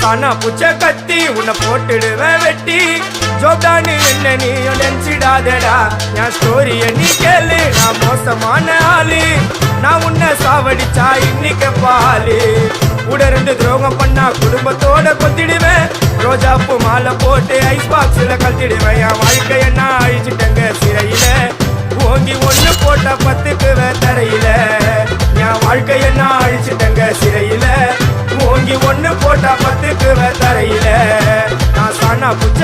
சானா புச்ச கத்தி உன்னை போட்டுடுவேன் வெட்டி ஜோப்டானு என்ன நீ நினைச்சிடாதடா என் ஸ்டோரிய நீ கேளு நான் மோசமான ஆளு நான் உன்னை சாவடிச்சா இன்னைக்கு பாலு கூட 2 துரோகம் பண்ணா குடும்பத்தோட கொத்திடுவேன் ரோஜாப்பூ மாலை போட்டு ஐஸ் பாக்ஸ்ல கழட்டிடுவேன் என் வாழ்க்கைய நான் அழிச்சிட்டேங்க சிறையில ஓங்கி 1 போட்டா 10க்கு தரையில என் வாழ்க்கைய நான் அழிச்சிட்டேங்க சிறையில ஓங்கி 1 போட்டா 10க்கு தரையில நான் சானா புச்ச